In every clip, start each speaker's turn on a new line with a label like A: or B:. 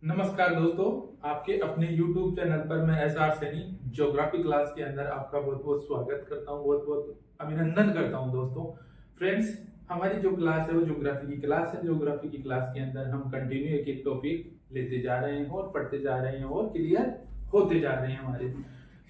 A: नमस्कार दोस्तों, आपके अपने YouTube चैनल पर मैं एसआर सैनी ज्योग्राफी क्लास के अंदर आपका बहुत बहुत स्वागत करता हूं, बहुत बहुत अभिनंदन करता हूं दोस्तों। फ्रेंड्स, हमारी जो क्लास है वो ज्योग्राफी की क्लास है। ज्योग्राफी की क्लास के अंदर हम कंटिन्यू एक एक टॉपिक लेते जा रहे हैं और पढ़ते जा रहे हैं और क्लियर होते जा रहे हैं हमारे।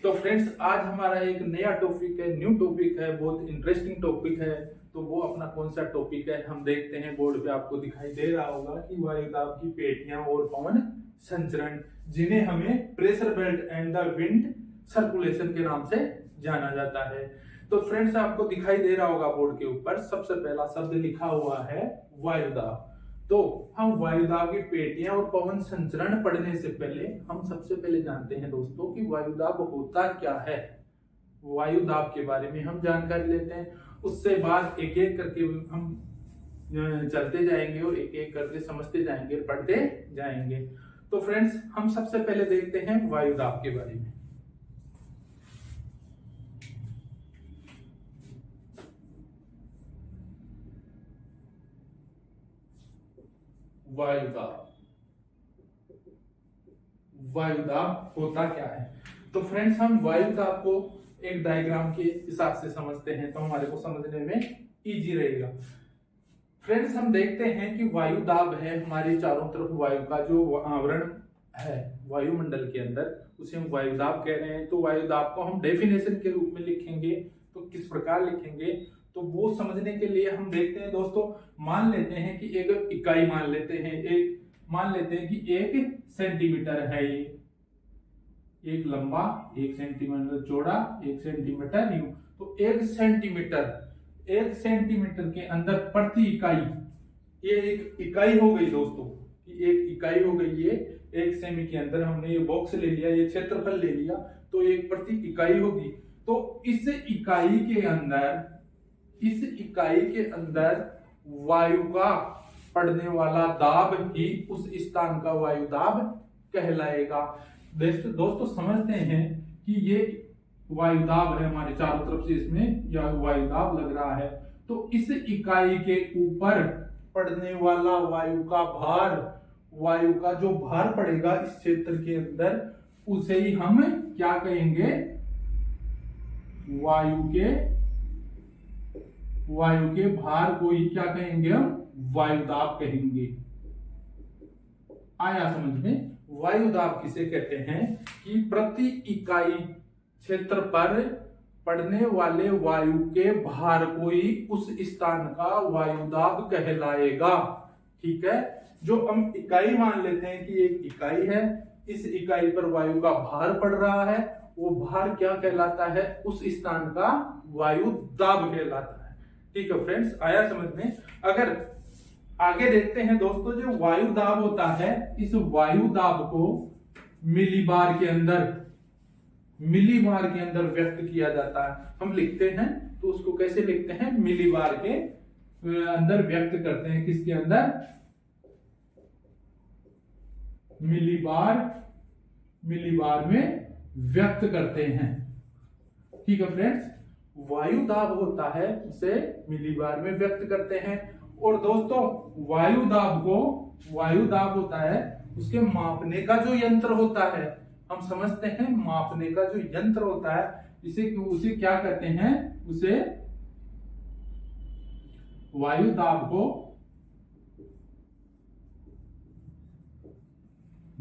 A: तो फ्रेंड्स, आज हमारा एक नया टॉपिक है, न्यू टॉपिक है, बहुत इंटरेस्टिंग टॉपिक है। तो वो अपना कौन सा टॉपिक है हम देखते हैं। बोर्ड पे आपको दिखाई दे रहा होगा कि वायुदाब की पेटियां और पवन संचरण, जिन्हें हमें pressure belt and the wind circulation के नाम से जाना जाता है। तो फ्रेंड्स, आपको दिखाई दे रहा होगा बोर्ड के ऊपर सबसे पहला शब्द लिखा हुआ है वायुदाब। तो हम वायुदाब की पेटियां और पवन संचरण पढ़ने से पहले हम सबसे पहले जानते हैं दोस्तों कि वायुदाब होता क्या है। वायुदाब के बारे में हम जानकारी लेते हैं, उससे बाद एक एक करके हम चलते जाएंगे और एक एक करके समझते जाएंगे, पढ़ते जाएंगे। तो फ्रेंड्स, हम सबसे पहले देखते हैं वायुदाब के बारे में। वायुदाब, वायुदाब होता क्या है। तो फ्रेंड्स, हम वायुदाब को एक डायग्राम के हिसाब से समझते हैं तो हमारे को समझने में इजी रहेगा। फ्रेंड्स, हम देखते हैं कि वायुदाब है हमारे चारों तरफ वायु का जो आवरण है वायुमंडल के अंदर, उसे हम वायुदाब कह रहे हैं। तो वायुदाब को हम डेफिनेशन के रूप में लिखेंगे तो किस प्रकार लिखेंगे, तो वो समझने के लिए हम देखते हैं दोस्तों। मान लेते हैं कि एक इकाई मान लेते हैं, मान लेते हैं कि 1 सेंटीमीटर है ये, एक लंबा 1 सेंटीमीटर चौड़ा 1 सेंटीमीटर यूं। तो 1 सेंटीमीटर के अंदर प्रति इकाई, ये एक इकाई हो गई दोस्तों, कि एक इकाई हो गई। ये 1 सेमी के अंदर हमने ये बॉक्स ले लिया, ये क्षेत्रफल ले लिया, तो एक प्रति इकाई होगी। तो इस इकाई के अंदर वायु का पड़ने वाला दाब ही उस स्थान का वायुदाब कहलाएगा। दोस्तों समझते हैं कि ये वायुदाब है हमारे चारों तरफ से, इसमें यह वायुदाब लग रहा है। तो इस इकाई के ऊपर पड़ने वाला वायु का भार, वायु का जो भार पड़ेगा इस क्षेत्र के अंदर, उसे ही हम क्या कहेंगे, वायु के भार को ही क्या कहेंगे, हम वायुदाब कहेंगे। आया समझ में। वायुदाब किसे कहते हैं कि प्रति इकाई क्षेत्र पर पड़ने वाले वायु के भार को ही उस स्थान का वायुदाब कहलाएगा। ठीक है, जो हम इकाई मान लेते हैं कि एक इकाई है, इस इकाई पर वायु का भार पड़ रहा है, वो भार क्या कहलाता है, उस स्थान का वायुदाब कहलाता है। ठीक है फ्रेंड्स, आया समझ में। अगर आगे देखते हैं दोस्तों, जो वायुदाब होता है, इस वायुदाब को मिलीबार के अंदर व्यक्त किया जाता है। हम लिखते हैं तो उसको कैसे लिखते हैं, मिलीबार के अंदर व्यक्त करते हैं। किसके अंदर, मिलीबार में व्यक्त करते हैं। ठीक है फ्रेंड्स, वायुदाब होता है उसे मिलीबार में व्यक्त करते हैं। और दोस्तों, वायुदाब होता है, उसके मापने का जो यंत्र होता है, हम समझते हैं मापने का जो यंत्र होता है, उसे क्या कहते हैं, उसे वायुदाब को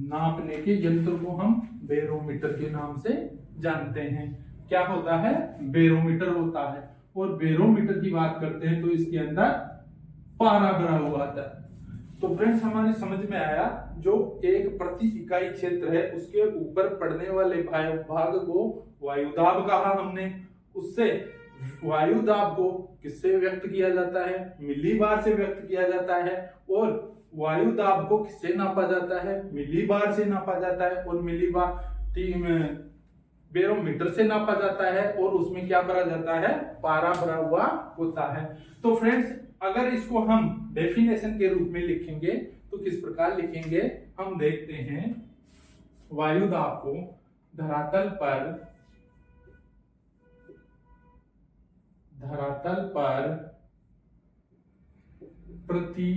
A: नापने के यंत्र को हम बैरोमीटर के नाम से जानते हैं। क्या होता है, बैरोमीटर होता है। और बैरोमीटर की बात करते हैं तो इसके अंदर पारा भरा हुआ था। तो फ्रेंड्स, हमारे समझ में आया, जो एक प्रति इकाई क्षेत्र है उसके ऊपर पड़ने वाले भाग को वायुदाब कहा हमने। उससे वायुदाब को किससे व्यक्त किया जाता है, मिलीबार से व्यक्त किया जाता है। और वायुदाब को किससे नापा जाता है, मिलीबार से नापा जाता है। और मिलीबार बैरोमीटर से नापा जाता है, और उसमें क्या भरा जाता है, पारा भरा हुआ होता है। तो फ्रेंड्स, अगर इसको हम डेफिनेशन के रूप में लिखेंगे तो किस प्रकार लिखेंगे, हम देखते हैं। वायुदाब को धरातल पर प्रति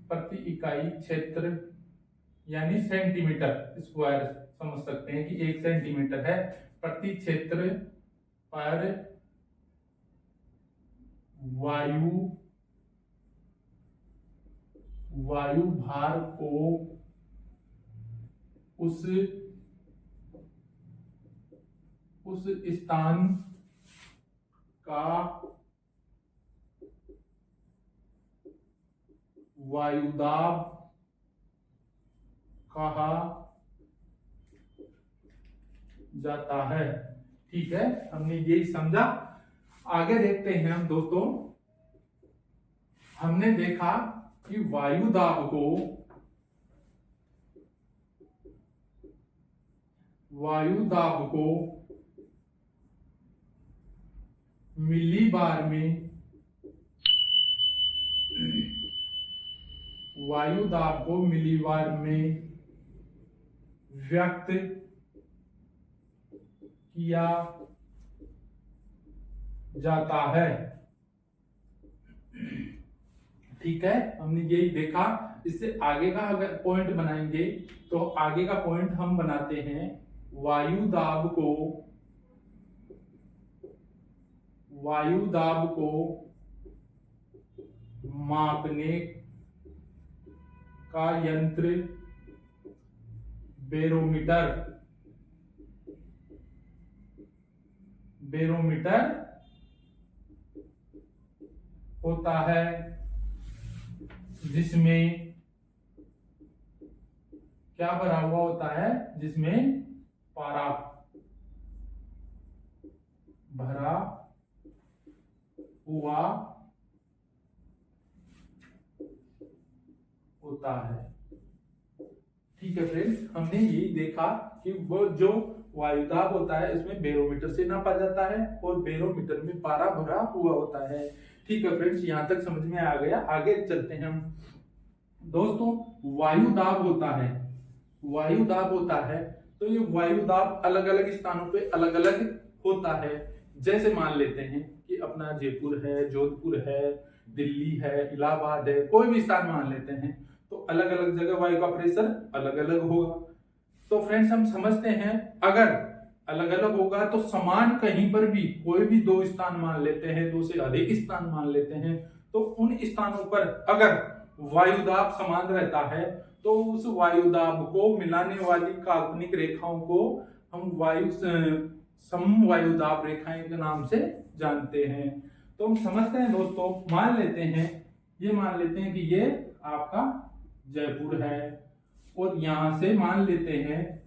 A: प्रति इकाई क्षेत्र यानी सेंटीमीटर स्क्वायर समझ सकते हैं कि 1 सेंटीमीटर है प्रति क्षेत्र पर वायु भार को उस स्थान का वायुदाब कहा जाता है। ठीक है, हमने यही समझा। आगे देखते हैं हम दोस्तों। हमने देखा कि वायुदाब को मिलीबार में व्यक्त किया जाता है। ठीक है, हमने यही देखा। इससे आगे का अगर पॉइंट बनाएंगे तो आगे का पॉइंट हम बनाते हैं वायुदाब को मापने का यंत्र बैरोमीटर होता है, जिसमें क्या भरा हुआ होता है, जिसमें पारा भरा हुआ होता है। ठीक है फ्रेंड्स, हमने यही देखा कि वो जो वायुदाब होता है इसमें बैरोमीटर से नापा जाता है और बैरोमीटर में पारा भरा हुआ होता है। ठीक है फ्रेंड्स, यहां तक समझ में आ गया। आगे चलते हैं हम दोस्तों। वायुदाब होता है तो ये वायुदाब अलग अलग स्थानों पे अलग अलग होता है। जैसे मान लेते हैं कि अपना जयपुर है, जोधपुर है, दिल्ली है, इलाहाबाद है, कोई भी स्थान मान लेते हैं तो अलग अलग जगह वायु का प्रेशर अलग अलग होगा। तो फ्रेंड्स हम समझते हैं अगर अलग अलग होगा तो समान कहीं पर भी कोई भी 2 स्थान मान लेते हैं, 2 से अधिक स्थान मान लेते हैं, तो उन स्थानों पर अगर वायुदाब समान रहता है तो उस वायुदाब को मिलाने वाली काल्पनिक रेखाओं को हम समवायुदाब रेखाएं के नाम से जानते हैं। तो हम समझते हैं दोस्तों, मान लेते हैं कि ये आपका जयपुर है और यहां से मान लेते हैं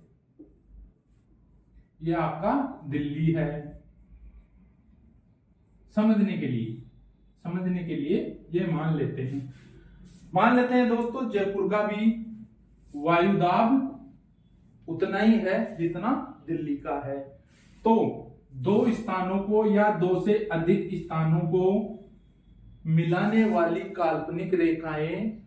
A: ये आपका दिल्ली है। समझने के लिए ये मान लेते हैं दोस्तों, जयपुर का भी वायुदाब उतना ही है जितना दिल्ली का है। तो 2 स्थानों को या 2 से अधिक स्थानों को मिलाने वाली काल्पनिक रेखाएं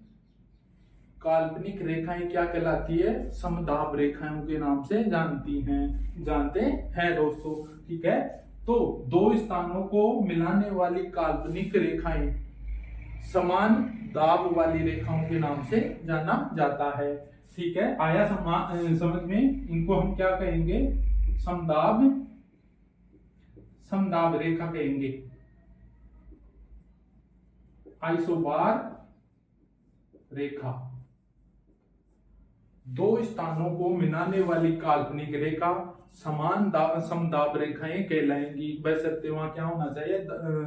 A: क्या कहलाती है? समदाब रेखाओं के नाम से जानते हैं दोस्तों। ठीक है, तो 2 स्थानों को मिलाने वाली काल्पनिक रेखाएं समान दाब वाली रेखाओं के नाम से जाना जाता है। ठीक है, आया समझ में? इनको हम क्या कहेंगे? समदाब रेखा कहेंगे। आइसोबार रेखा 2 स्थानों को मिलाने वाली काल्पनिक रेखा समदाब रेखाएं कहलाएंगी। बशर्ते वहां क्या होना चाहिए?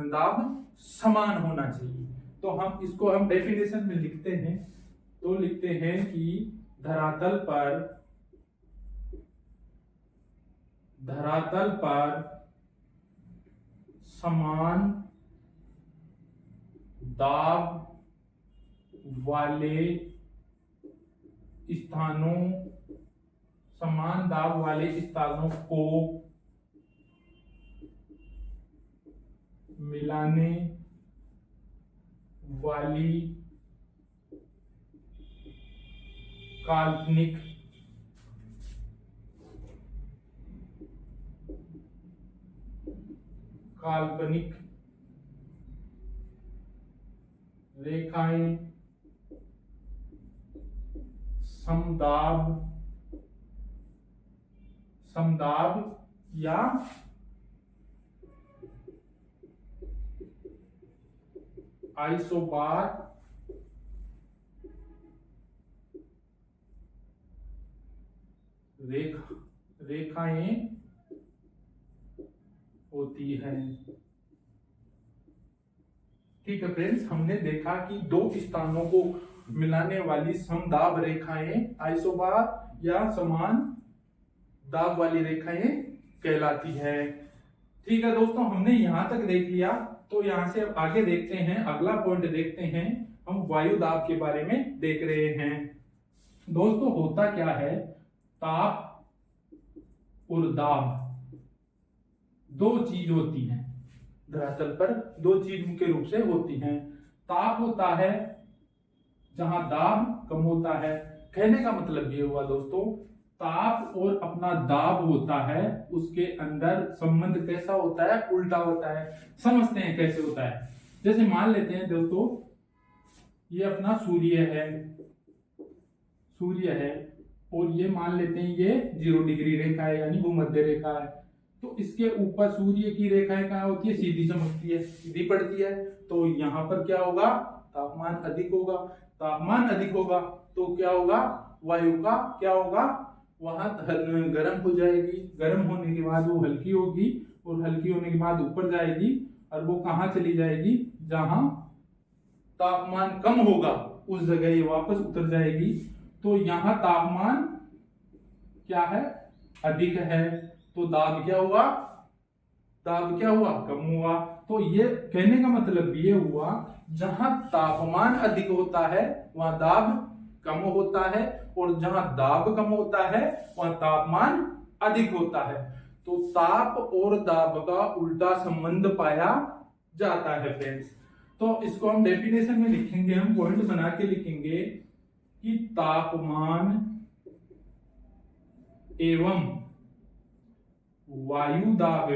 A: दाब समान होना चाहिए। तो हम इसको डेफिनेशन में लिखते हैं, तो लिखते हैं कि धरातल पर समान दाब वाले स्थानों को मिलाने वाली काल्पनिक रेखाएं समदाब या आइसोबार रेखाएं होती हैं। ठीक है फ्रेंड्स, हमने देखा कि दो स्थानों को मिलाने वाली समदाब रेखाएं आइसोबार या समान दाब वाली रेखाएं कहलाती है। ठीक है दोस्तों, हमने यहां तक देख लिया। तो यहां से अब आगे देखते हैं, अगला पॉइंट देखते हैं। हम वायु दाब के बारे में देख रहे हैं। दोस्तों होता क्या है, ताप और दाब दो चीज होती हैं धरातल पर, दो चीज मुख्य रूप से होती हैं। ताप होता है जहां दाब कम होता है। कहने का मतलब ये हुआ दोस्तों, ताप और अपना दाब होता है, उसके अंदर संबंध कैसा होता है, उल्टा होता है। समझते हैं कैसे होता है। जैसे मान लेते हैं दोस्तों, ये अपना सूर्य है और ये मान लेते हैं ये 0 डिग्री रेखा है, यानी भूमध्य रेखा है। तो इसके ऊपर सूर्य की रेखाएं कहाँ होती है, सीधी चमकती है, सीधी पड़ती है। तो यहाँ पर क्या होगा, तापमान अधिक होगा। तापमान अधिक होगा तो क्या होगा, वायु का क्या होगा, वहां गर्म हो जाएगी। गर्म होने के बाद वो हल्की होगी और हल्की होने के बाद ऊपर जाएगी और वो कहाँ चली जाएगी, जहां तापमान कम होगा उस जगह ये वापस उतर जाएगी। तो यहाँ तापमान क्या है, अधिक है, तो दाब क्या हुआ, कम हुआ। तो ये कहने का मतलब ये हुआ, जहां तापमान अधिक होता है वहां दाब कम होता है, और जहां दाब कम होता है वहां तापमान अधिक होता है। तो ताप और दाब का उल्टा संबंध पाया जाता है फ्रेंड्स। तो इसको हम डेफिनेशन में लिखेंगे, हम पॉइंट बना के लिखेंगे कि तापमान एवं वायु दाब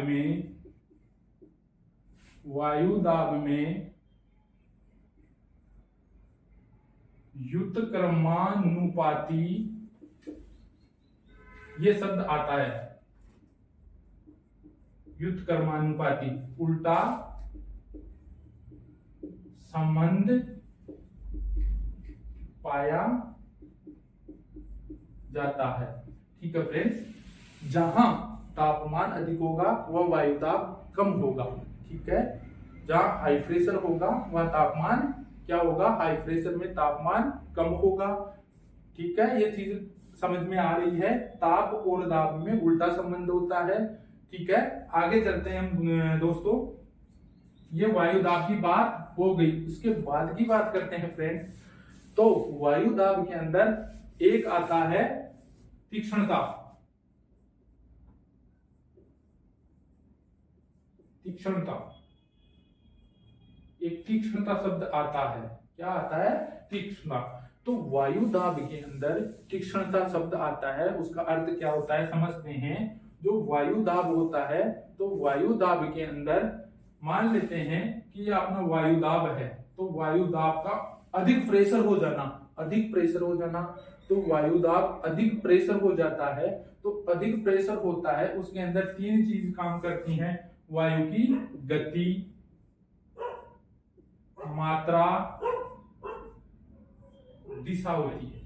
A: में व्युत्क्रमानुपाती, ये शब्द आता है, व्युत्क्रमानुपाती उल्टा संबंध पाया जाता है। ठीक है फ्रेंड्स, जहां तापमान अधिक होगा वह वायु दाब कम होगा। ठीक है, जहां हाई प्रेशर होगा वह तापमान क्या होगा, हाई प्रेशर में तापमान कम होगा। ठीक है, ये चीज समझ में आ रही है। ताप और दाब में उल्टा संबंध होता है। ठीक है, आगे चलते हैं हम दोस्तों। ये वायु दाब की बात हो गई, उसके बाद की बात करते हैं फ्रेंड्स। तो वायु दाब के अंदर एक आता है तीक्ष्णता। एक तीक्ष्णता शब्द आता है। क्या आता है, तीक्ष्णता। तो वायु दाब के अंदर तीक्ष्णता शब्द आता है, उसका अर्थ क्या होता है समझते हैं। जो वायु दाब होता है, तो वायु दाब के अंदर मान लेते हैं कि ये अपना वायु दाब है, तो वायु दाब का अधिक प्रेशर हो जाना, तो वायु दाब अधिक प्रेशर हो जाता है। तो अधिक प्रेशर होता है, उसके अंदर तीन चीज काम करती हैं, वायु की गति, मात्रा, दिशा होती है।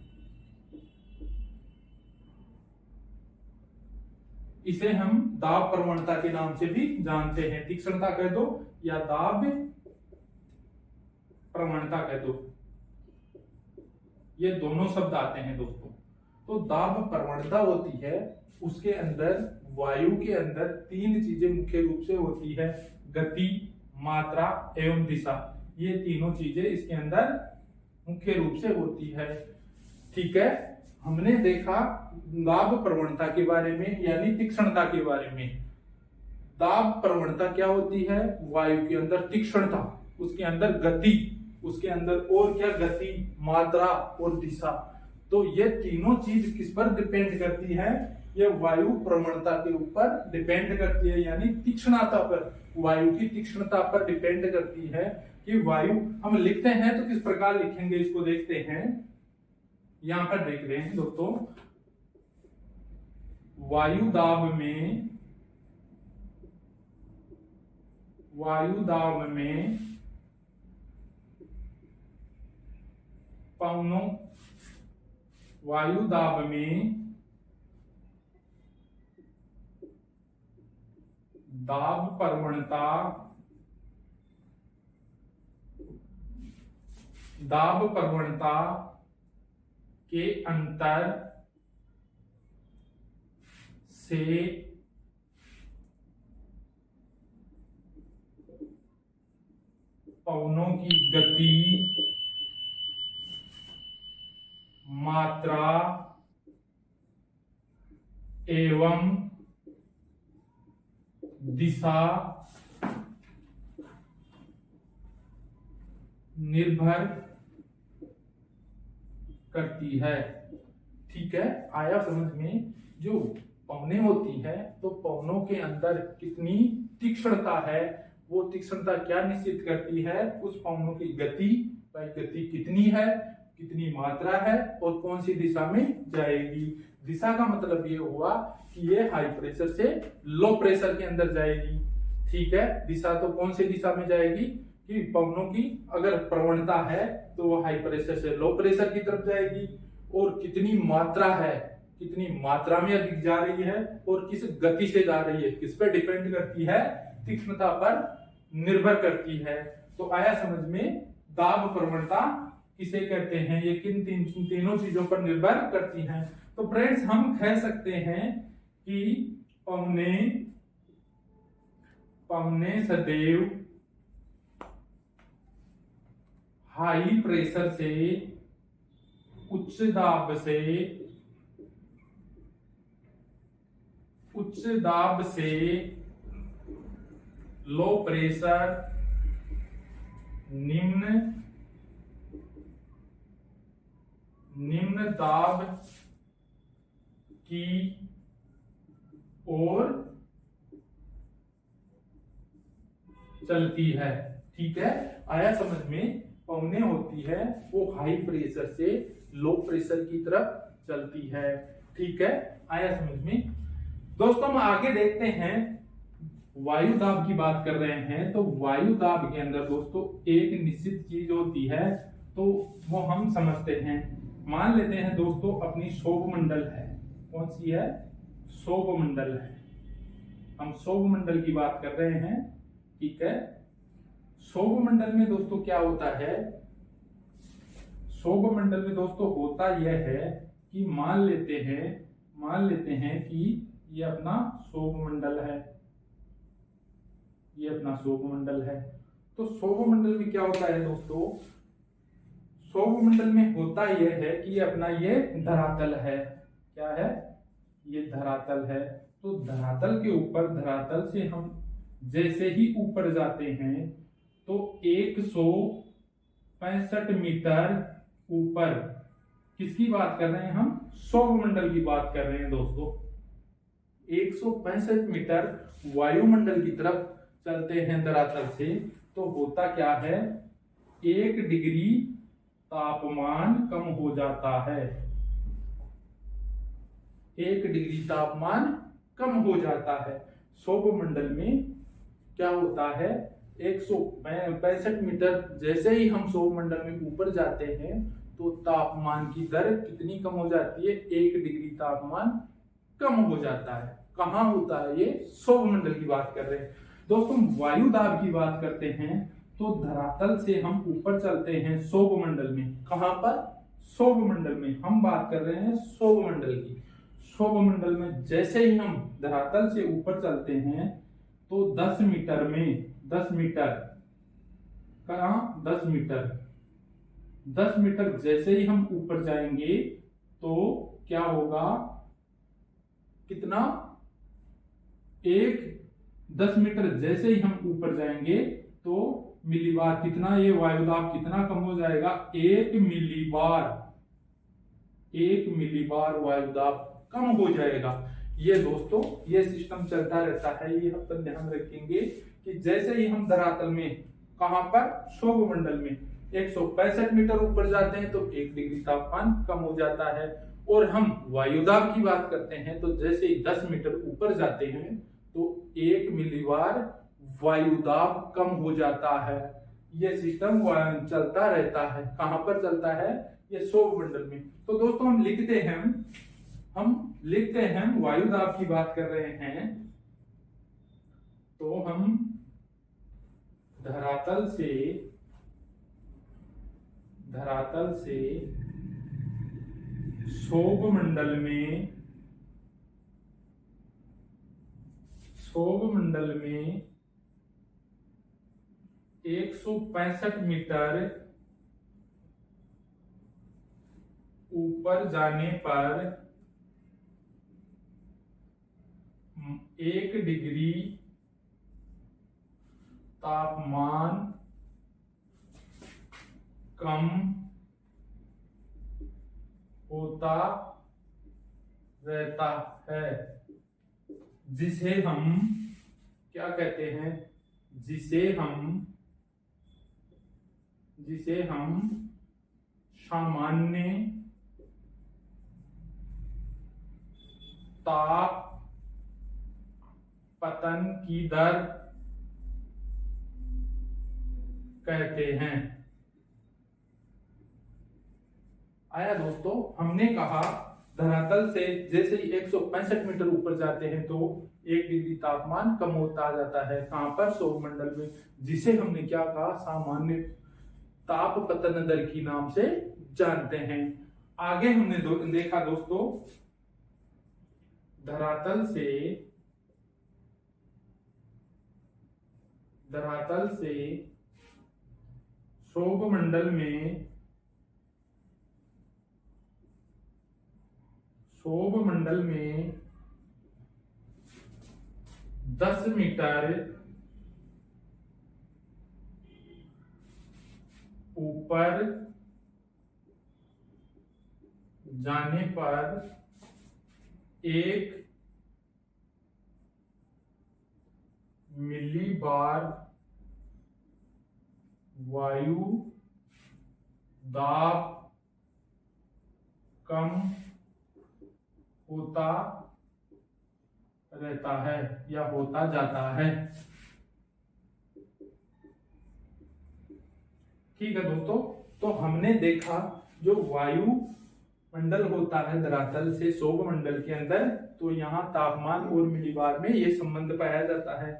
A: इसे हम दाब प्रवणता के नाम से भी जानते हैं। तीक्ष्णता कह दो या दाब प्रवणता कह दो, ये दोनों शब्द आते हैं दोस्तों। तो दाब प्रवणता होती है, उसके अंदर वायु के अंदर तीन चीजें मुख्य रूप से होती है, गति, मात्रा एवं दिशा। ये तीनों चीजें इसके अंदर मुख्य रूप से होती है। ठीक है, हमने देखा दाब प्रवणता के बारे में, यानी तीक्ष्णता के बारे में। दाब प्रवणता क्या होती है, वायु के अंदर तीक्ष्णता, उसके अंदर गति, उसके अंदर और क्या, गति, मात्रा और दिशा। तो ये तीनों चीज किस पर डिपेंड करती है, ये वायु प्रवणता के ऊपर डिपेंड करती है, यानी तीक्ष्णता पर, वायु की तीक्ष्णता पर डिपेंड करती है कि वायु हम लिखते हैं तो किस प्रकार लिखेंगे, इसको देखते हैं। यहां पर देख रहे हैं दोस्तों, वायु दाब में पवनों, वायु दाब में दाब प्रवणता, दाब प्रवणता के अंतर से पवनों की गति, मात्रा एवं दिशा निर्भर करती है। ठीक है, आया समझ में। जो पवनें होती है तो पवनों के अंदर कितनी तीक्ष्णता है, वो तीक्ष्णता क्या निश्चित करती है, उस पवनों की गति, भाई गति कितनी है, कितनी मात्रा है और कौन सी दिशा में जाएगी। दिशा का मतलब ये हुआ कि ये हाई प्रेशर से लो प्रेशर के अंदर जाएगी। ठीक है, दिशा तो कौन सी दिशा में जाएगी कि पवनों की अगर प्रवणता है तो वो हाई प्रेशर से लो प्रेशर की तरफ जाएगी, और कितनी मात्रा है, कितनी मात्रा में अधिक जा रही है और किस गति से जा रही है, किस पर डिपेंड करती है, तीक्ष्णता पर निर्भर करती है। तो आया समझ में, दाब प्रवणता किसे कहते हैं, ये किन तीनों चीजों पर निर्भर करती हैं। तो फ्रेंड्स हम कह सकते हैं कि पवने सदैव हाई प्रेशर से, उच्च दाब से लो प्रेशर, निम्न दाब की ओर चलती है। ठीक है, आया समझ में। पवने होती है वो हाई प्रेशर से लो प्रेशर की तरफ चलती है। ठीक है, आया समझ में। दोस्तों हम आगे देखते हैं, वायु दाब की बात कर रहे हैं तो वायु दाब के अंदर दोस्तों एक निश्चित चीज होती है, तो वो हम समझते हैं। मान लेते हैं दोस्तों अपनी सौरमंडल है, कौन सी है, सौरमंडल है, हम सौरमंडल की बात कर रहे हैं। ठीक है, सौरमंडल में दोस्तों क्या होता है, सौरमंडल में दोस्तों होता यह है कि मान लेते हैं कि ये अपना सौरमंडल है, ये अपना सौरमंडल है। तो सौरमंडल में क्या होता है दोस्तों, सौरमंडल में होता यह है कि ये अपना ये धरातल है, क्या है, ये धरातल है। तो धरातल के ऊपर, धरातल से हम जैसे ही ऊपर जाते हैं तो 165 मीटर ऊपर, किसकी बात कर रहे हैं हम, सौरमंडल की बात कर रहे हैं दोस्तों। 165 मीटर वायुमंडल की तरफ चलते हैं धरातल से, तो होता क्या है, 1 डिग्री तापमान कम हो जाता है, 1 डिग्री तापमान कम हो जाता है। सौरमंडल में क्या होता है, 165 मीटर जैसे ही हम सौरमंडल में ऊपर जाते हैं तो तापमान की दर कितनी कम हो जाती है, 1 डिग्री तापमान कम हो जाता है। कहाँ होता है ये, सौरमंडल की बात कर रहे हैं दोस्तों। वायु दाब की बात करते हैं तो धरातल से हम ऊपर चलते हैं सौरमंडल में, कहां पर, सौरमंडल में, हम बात कर रहे हैं सौरमंडल की। सौरमंडल में जैसे ही हम धरातल से ऊपर चलते हैं तो 10 मीटर में, 10 मीटर, कहां, 10 मीटर, 10 मीटर जैसे ही हम ऊपर जाएंगे तो क्या होगा, कितना, 10 मीटर जैसे ही हम ऊपर जाएंगे तो मिलीबार, कितना, ये वायुदाब कितना कम हो जाएगा, 1 मिलीबार वायुदाब कम हो जाएगा। ये दोस्तों ये सिस्टम चलता रहता है। ये अपन ध्यान रखेंगे कि जैसे ही हम धरातल में कहां पर सौर मंडल में 165 मीटर ऊपर जाते हैं तो 1 डिग्री तापमान कम हो जाता है। और हम वायुदाब की बात करते हैं तो जैसे ही 10 मीटर ऊपर जाते हैं तो 1 मिलीबार वायुदाब कम हो जाता है। ये सिस्टम चलता रहता है। कहां पर चलता है? ये सौर मंडल में। तो दोस्तों हम लिखते हैं वायुदाब की बात कर रहे हैं तो हम धरातल से सौर मंडल में 165 मीटर ऊपर जाने पर 1 डिग्री तापमान कम होता रहता है, जिसे हम क्या कहते हैं? जिसे हम सामान्य ताप पतन की दर कहते हैं। आया दोस्तों? हमने कहा धरातल से जैसे ही 165 मीटर ऊपर जाते हैं तो 1 डिग्री तापमान कम होता जाता है। कहां पर? सौर मंडल में, जिसे हमने क्या कहा? सामान्य ताप पतन दर की नाम से जानते हैं। आगे हमने देखा दोस्तों धरातल से सौर मंडल में 10 मीटर ऊपर जाने पर 1 मिलीबार वायु दाब कम होता रहता है या होता जाता है। ठीक है दोस्तों, तो हमने देखा जो वायु मंडल होता है धरातल से सौर मंडल के अंदर, तो यहाँ तापमान और मिलीबार में ये संबंध पाया जाता है।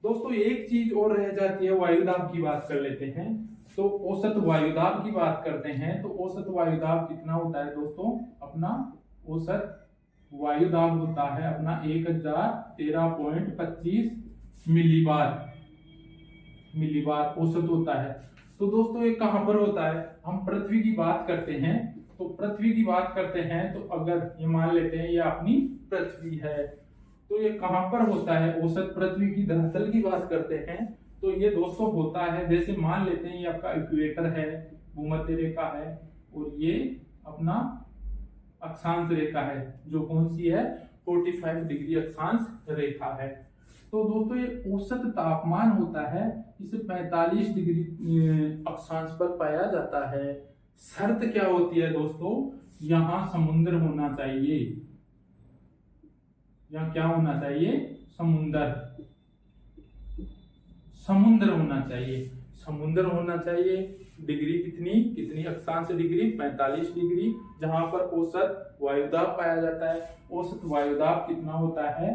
A: दोस्तों एक चीज और रह जाती है, वायुदाब की बात कर लेते हैं। तो औसत वायुदाब की बात करते हैं तो औसत वायुदाब कितना होता है दोस्तों? अपना औसत वायुदाब होता है अपना 1013.25 मिलीबार औसत होता है। तो दोस्तों ये कहां पर होता है? हम पृथ्वी की बात करते हैं तो पृथ्वी की बात करते हैं तो अगर ये मान लेते हैं ये अपनी पृथ्वी है तो ये कहां पर होता है? औसत पृथ्वी की धरातल की बात करते हैं तो ये दोस्तों होता है, जैसे मान लेते हैं ये आपका इक्वेटर है, भूमध्य रेखा है और ये अपना अक्षांश रेखा है जो कौन सी है? 45 डिग्री अक्षांश रेखा है। तो दोस्तों ये औसत तापमान होता है, इसे 45 डिग्री अक्षांश पर पाया जाता है। शर्त क्या होती है दोस्तों? यहाँ समुद्र होना चाहिए। यहाँ क्या होना चाहिए? समुद्र होना चाहिए। समुद्र होना चाहिए। डिग्री कितनी अक्षांश डिग्री? 45 डिग्री, जहां पर औसत वायुदाब पाया जाता है। औसत वायुदाब कितना होता है?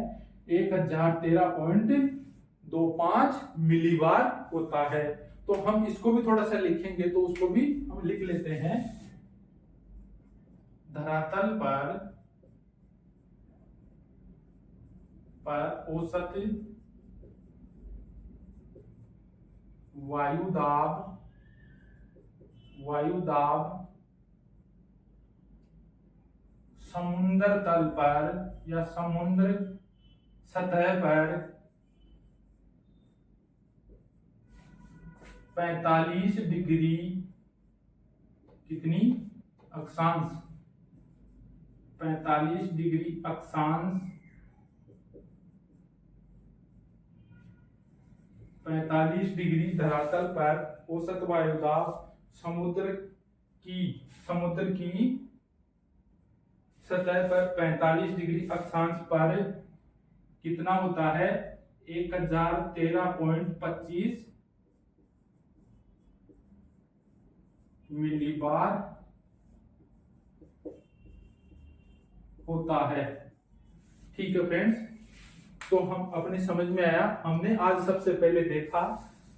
A: 1013.25 मिलीबार होता है। तो हम इसको भी थोड़ा सा लिखेंगे तो उसको भी हम लिख लेते हैं। धरातल पर औसत वायुदाब समुद्र तल पर या समुद्र सतह पर 45 डिग्री कितनी अक्षांश 45 डिग्री अक्षांश 45 डिग्री धरातल पर औसत वायुदाब समुद्र की सतह पर 45 डिग्री अक्षांश पर कितना होता है? 1013.25 मिलीबार होता है। ठीक है फ्रेंड्स, तो हम अपने समझ में आया। हमने आज सबसे पहले देखा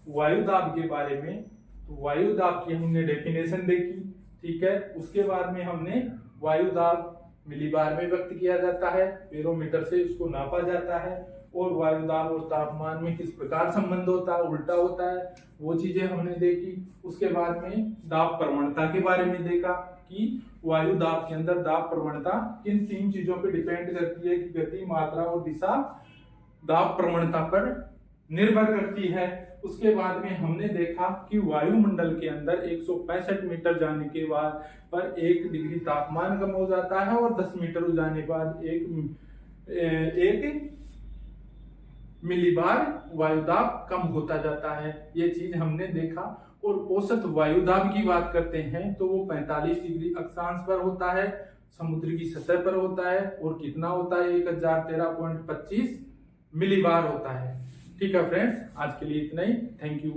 A: वायुदाब के बारे में, तो वायुदाब की हमने डेफिनेशन देखी। ठीक है, उसके बाद में हमने वायुदाब मिलीबार में व्यक्त किया जाता है, बैरोमीटर से उसको नापा जाता है, और वायुदाब और तापमान में किस प्रकार संबंध होता है, उल्टा होता है, वो चीजें हमने देखी। उसके बाद में दाब प्रवणता के बारे में देखा कि वायुदाब के अंदर दाब प्रवणता किन 3 चीजों पे डिपेंड करती है कि गति, मात्रा और दिशा दाब प्रवणता पर निर्भर करती है। उसके बाद में हमने देखा कि वायुमंडल के अंदर 165 मीटर जाने के बाद पर 1 डिग्री तापमान कम हो जाता है, और 10 मीटर जाने के बाद एक मिलीबार वायुदाब कम होता जाता है। ये चीज हमने देखा। और औसत वायुदाब की बात करते हैं तो वो 45 डिग्री अक्षांश पर होता है, समुद्र की सतह पर होता है, और कितना होता है? 1013.25 मिलीबार होता है। ठीक है फ्रेंड्स, आज के लिए इतना ही। Thank you.